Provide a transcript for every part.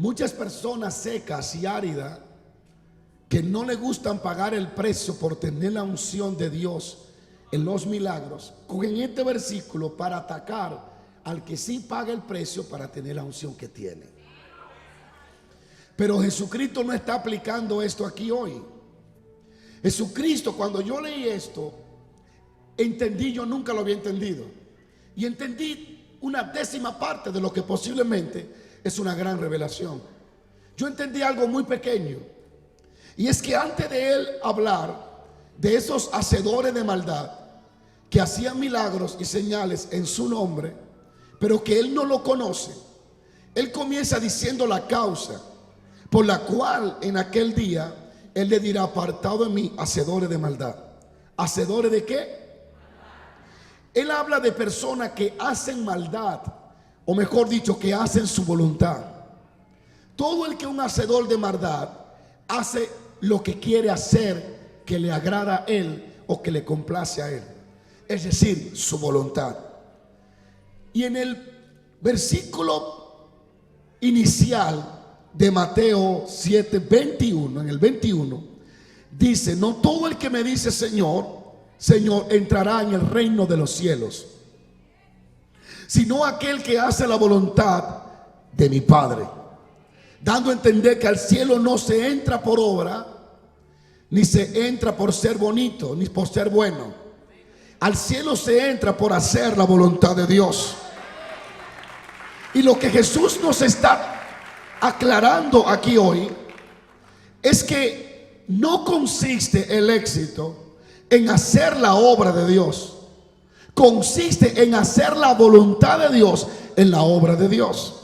Muchas personas secas y áridas que no le gustan pagar el precio por tener la unción de Dios en los milagros, cogen este versículo para atacar al que sí paga el precio para tener la unción que tiene. Pero Jesucristo no está aplicando esto aquí hoy. Jesucristo, cuando yo leí esto, entendí, yo nunca lo había entendido, y entendí una décima parte de lo que posiblemente es una gran revelación. Yo entendí algo muy pequeño, y es que antes de él hablar de esos hacedores de maldad que hacían milagros y señales en su nombre, pero que él no lo conoce, él comienza diciendo la causa por la cual en aquel día él le dirá: apartado de mí, hacedores de maldad. ¿Hacedores de qué? Él habla de personas que hacen maldad, o mejor dicho, que hacen su voluntad. Todo el que es un hacedor de maldad hace lo que quiere hacer, que le agrada a él o que le complace a él, es decir, su voluntad. Y en el versículo inicial de Mateo 7:21, en el 21, dice: no todo el que me dice Señor, Señor, entrará en el reino de los cielos, sino aquel que hace la voluntad de mi Padre. Dando a entender que al cielo no se entra por obra, ni se entra por ser bonito, ni por ser bueno. Al cielo se entra por hacer la voluntad de Dios. Y lo que Jesús nos está aclarando aquí hoy es que no consiste el éxito en hacer la obra de Dios, consiste en hacer la voluntad de Dios en la obra de Dios.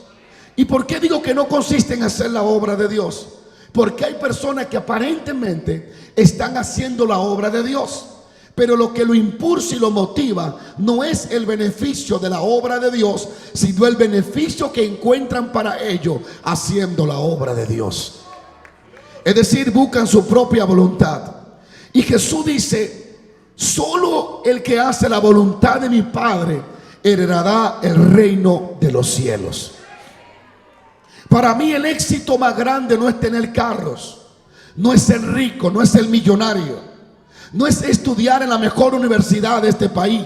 ¿Y por qué digo que no consiste en hacer la obra de Dios? Porque hay personas que aparentemente están haciendo la obra de Dios, pero lo que lo impulsa y lo motiva no es el beneficio de la obra de Dios, sino el beneficio que encuentran para ello haciendo la obra de Dios. Es decir, buscan su propia voluntad. Y Jesús dice: solo el que hace la voluntad de mi Padre heredará el reino de los cielos. Para mí el éxito más grande no es tener carros, no es ser rico, no es ser millonario, no es estudiar en la mejor universidad de este país,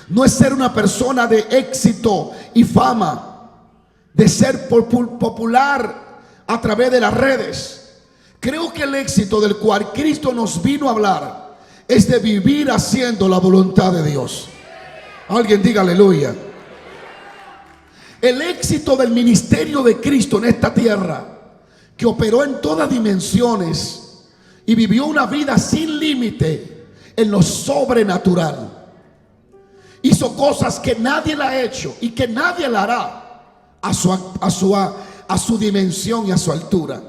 no es ser una persona de éxito y fama, de ser popular a través de las redes. Creo que el éxito del cual Cristo nos vino a hablar es de vivir haciendo la voluntad de Dios. Alguien diga aleluya. El éxito del ministerio de Cristo en esta tierra, que operó en todas dimensiones y vivió una vida sin límite en lo sobrenatural, hizo cosas que nadie la ha hecho y que nadie la hará a su dimensión y a su altura.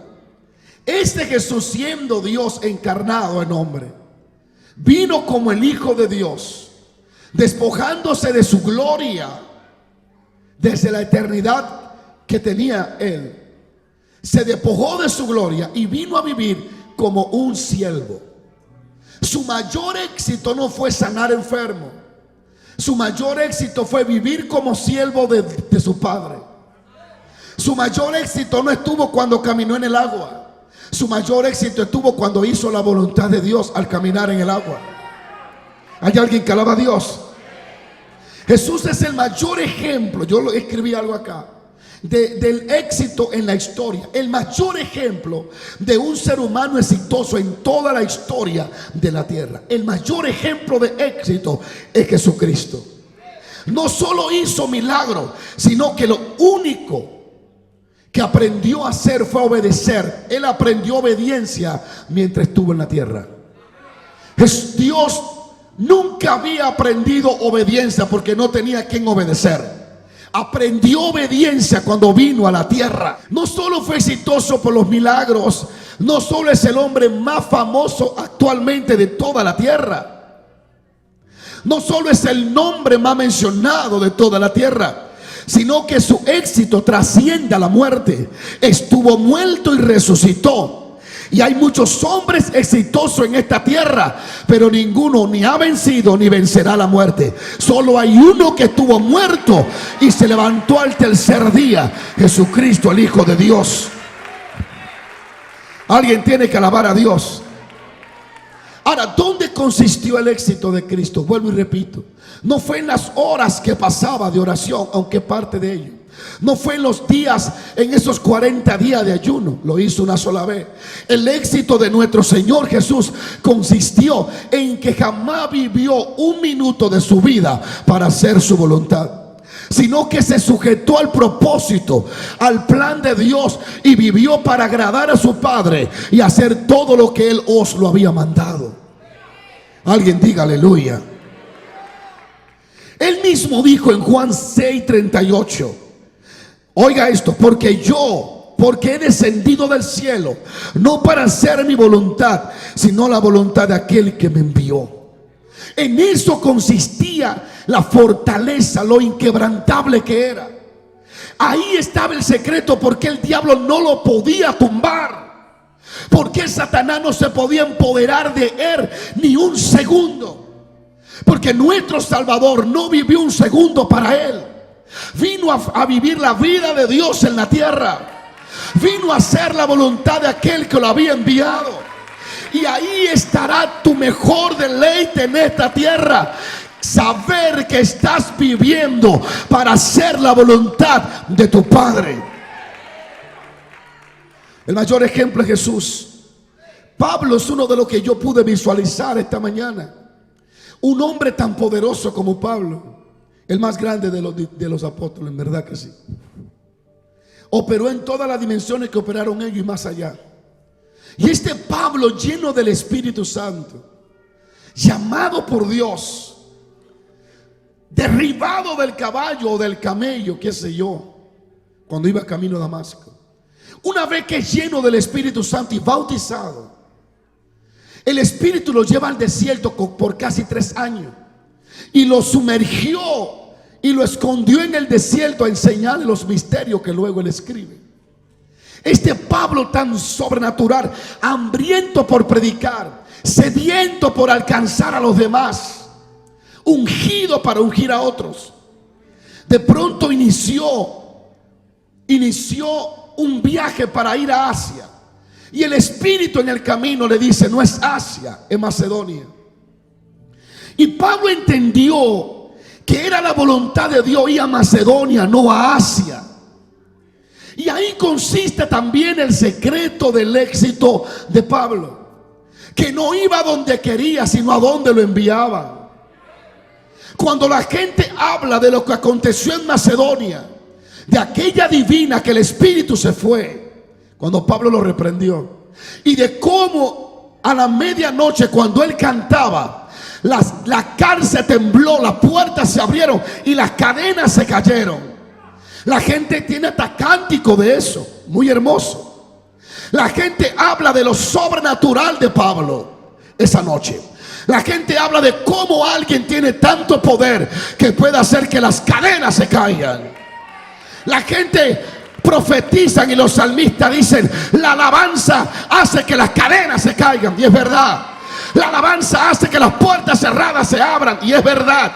Este Jesús, siendo Dios encarnado en hombre, vino como el Hijo de Dios, despojándose de su gloria desde la eternidad que tenía él. Se despojó de su gloria y vino a vivir como un siervo. Su mayor éxito no fue sanar enfermos. Su mayor éxito fue vivir como siervo de su Padre. Su mayor éxito no estuvo cuando caminó en el agua. Su mayor éxito estuvo cuando hizo la voluntad de Dios al caminar en el agua. ¿Hay alguien que alaba a Dios? Jesús es el mayor ejemplo, yo escribí algo acá, del éxito en la historia. El mayor ejemplo de un ser humano exitoso en toda la historia de la tierra. El mayor ejemplo de éxito es Jesucristo. No solo hizo milagros, sino que lo único que aprendió a hacer fue obedecer. Él aprendió obediencia mientras estuvo en la tierra. Dios nunca había aprendido obediencia porque no tenía a quien obedecer. Aprendió obediencia cuando vino a la tierra. No solo fue exitoso por los milagros, no solo es el hombre más famoso actualmente de toda la tierra, no solo es el nombre más mencionado de toda la tierra, sino que su éxito trasciende a la muerte. Estuvo muerto y resucitó. Y hay muchos hombres exitosos en esta tierra, pero ninguno ni ha vencido ni vencerá la muerte. Solo hay uno que estuvo muerto y se levantó al tercer día: Jesucristo, el Hijo de Dios. Alguien tiene que alabar a Dios. Ahora, ¿dónde consistió el éxito de Cristo? Vuelvo y repito, no fue en las horas que pasaba de oración, aunque parte de ello. No fue en los días, en esos 40 días de ayuno. Lo hizo una sola vez. El éxito de nuestro Señor Jesús consistió en que jamás vivió un minuto de su vida para hacer su voluntad, sino que se sujetó al propósito, al plan de Dios, y vivió para agradar a su Padre y hacer todo lo que Él os lo había mandado. Alguien diga aleluya. Él mismo dijo en Juan 6:38, oiga esto: porque he descendido del cielo, no para hacer mi voluntad, sino la voluntad de aquel que me envió. En eso consistía la fortaleza, lo inquebrantable que era. Ahí estaba el secreto, porque el diablo no lo podía tumbar, porque Satanás no se podía empoderar de él ni un segundo, porque nuestro Salvador no vivió un segundo para él. Vino a vivir la vida de Dios en la tierra. Vino a hacer la voluntad de aquel que lo había enviado. Y ahí estará tu mejor deleite en esta tierra: saber que estás viviendo para hacer la voluntad de tu Padre. El mayor ejemplo es Jesús. Pablo es uno de los que yo pude visualizar esta mañana. Un hombre tan poderoso como Pablo, el más grande de los apóstoles, en verdad que sí. Operó en todas las dimensiones que operaron ellos y más allá. Y este Pablo, lleno del Espíritu Santo, llamado por Dios, derribado del caballo o del camello, qué sé yo, cuando iba camino a Damasco, una vez que es lleno del Espíritu Santo y bautizado, el Espíritu lo lleva al desierto por casi 3 años y lo sumergió y lo escondió en el desierto a enseñarle los misterios que luego él escribe. Este Pablo tan sobrenatural, hambriento por predicar, sediento por alcanzar a los demás, ungido para ungir a otros, de pronto inició un viaje para ir a Asia. Y el Espíritu en el camino le dice: no es Asia, es Macedonia. Y Pablo entendió que era la voluntad de Dios ir a Macedonia, no a Asia. Y ahí consiste también el secreto del éxito de Pablo, que no iba a donde quería, sino a donde lo enviaban. Cuando la gente habla de lo que aconteció en Macedonia, de aquella divina que el Espíritu se fue cuando Pablo lo reprendió, y de cómo a la medianoche, cuando él cantaba, la cárcel tembló, las puertas se abrieron y las cadenas se cayeron. La gente tiene hasta cántico de eso, muy hermoso. La gente habla de lo sobrenatural de Pablo esa noche. La gente habla de cómo alguien tiene tanto poder que puede hacer que las cadenas se caigan. La gente profetizan y los salmistas dicen: la alabanza hace que las cadenas se caigan. Y es verdad. La alabanza hace que las puertas cerradas se abran. Y es verdad.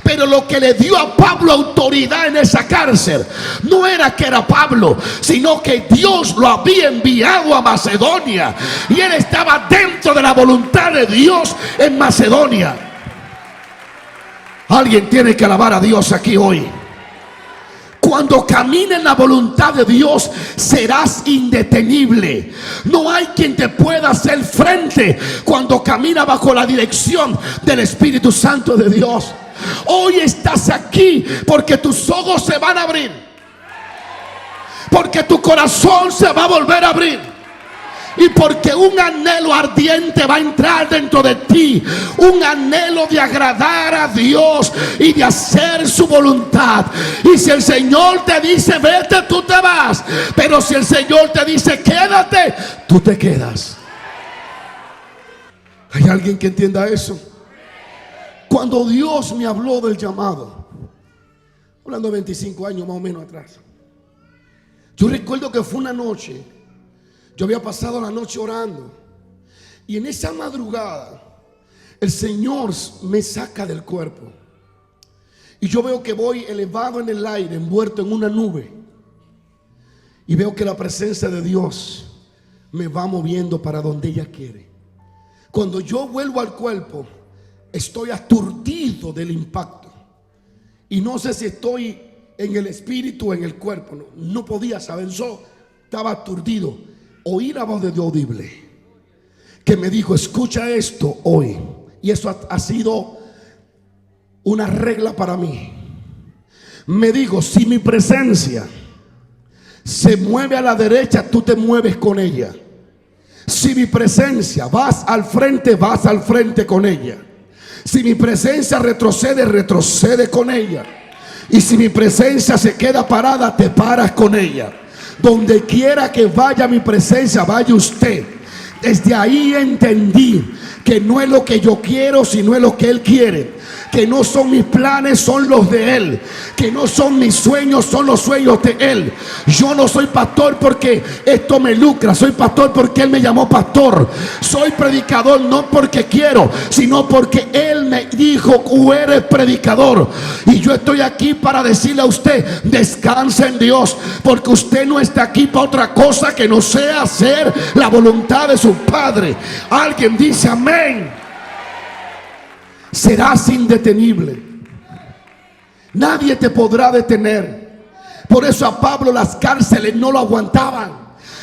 Pero lo que le dio a Pablo autoridad en esa cárcel no era que era Pablo, sino que Dios lo había enviado a Macedonia y él estaba dentro de la voluntad de Dios en Macedonia. Alguien tiene que alabar a Dios aquí hoy. Cuando camina en la voluntad de Dios, serás indetenible. No hay quien te pueda hacer frente cuando camina bajo la dirección del Espíritu Santo de Dios. Hoy estás aquí porque tus ojos se van a abrir, porque tu corazón se va a volver a abrir, y porque un anhelo ardiente va a entrar dentro de ti, un anhelo de agradar a Dios y de hacer su voluntad. Y si el Señor te dice vete, tú te vas, pero si el Señor te dice quédate, tú te quedas. ¿Hay alguien que entienda eso? Cuando Dios me habló del llamado, hablando de 25 años más o menos atrás, yo recuerdo que fue una noche. Yo había pasado la noche orando y en esa madrugada el Señor me saca del cuerpo y yo veo que voy elevado en el aire, envuelto en una nube, y veo que la presencia de Dios me va moviendo para donde ella quiere. Cuando yo vuelvo al cuerpo, estoy aturdido del impacto y no sé si estoy en el espíritu o en el cuerpo. No podía saber, yo estaba aturdido. Oí la voz de Dios audible que me dijo: escucha esto hoy. Y eso ha sido una regla para mí. Me dijo: si mi presencia se mueve a la derecha, tú te mueves con ella. Si mi presencia vas al frente con ella. Si mi presencia retrocede, retrocede con ella. Y si mi presencia se queda parada, te paras con ella. Donde quiera que vaya mi presencia, vaya usted. Desde ahí entendí que no es lo que yo quiero, sino es lo que Él quiere. Que no son mis planes, son los de Él. Que no son mis sueños, son los sueños de Él. Yo no soy pastor porque esto me lucra. Soy pastor porque Él me llamó pastor. Soy predicador no porque quiero, sino porque Él me dijo: tú eres predicador. Y yo estoy aquí para decirle a usted: descanse en Dios, porque usted no está aquí para otra cosa que no sea hacer la voluntad de su Padre. Alguien dice amén. Serás indetenible. Nadie te podrá detener. Por eso a Pablo las cárceles no lo aguantaban.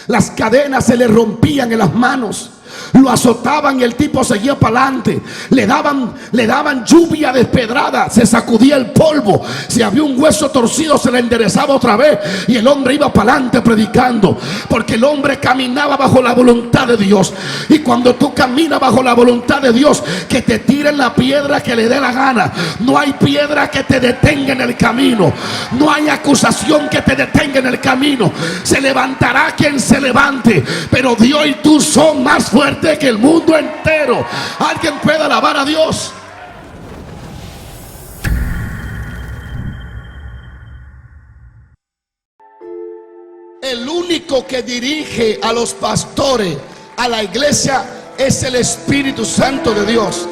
Las cadenas se le rompían en las manos. Lo azotaban y el tipo seguía para adelante. Le daban lluvia despedrada. Se sacudía el polvo. Si había un hueso torcido, se le enderezaba otra vez. Y el hombre iba para adelante predicando. Porque el hombre caminaba bajo la voluntad de Dios. Y cuando tú caminas bajo la voluntad de Dios, que te tiren la piedra que le dé la gana. No hay piedra que te detenga en el camino. No hay acusación que te detenga en el camino. Se levantará quien se levante, pero Dios y tú son más fuertes que el mundo entero. Alguien puede alabar a Dios. El único que dirige a los pastores, a la iglesia, es el Espíritu Santo de Dios.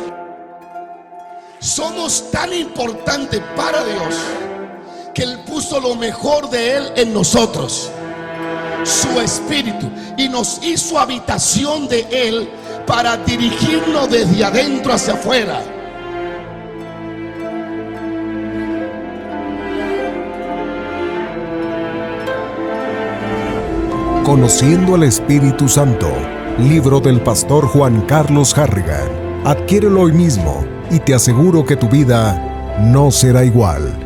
Somos tan importantes para Dios que Él puso lo mejor de Él en nosotros, su Espíritu, y nos hizo habitación de Él para dirigirnos desde adentro hacia afuera. Conociendo al Espíritu Santo, libro del pastor Juan Carlos Harrigan. Adquiérelo hoy mismo y te aseguro que tu vida no será igual.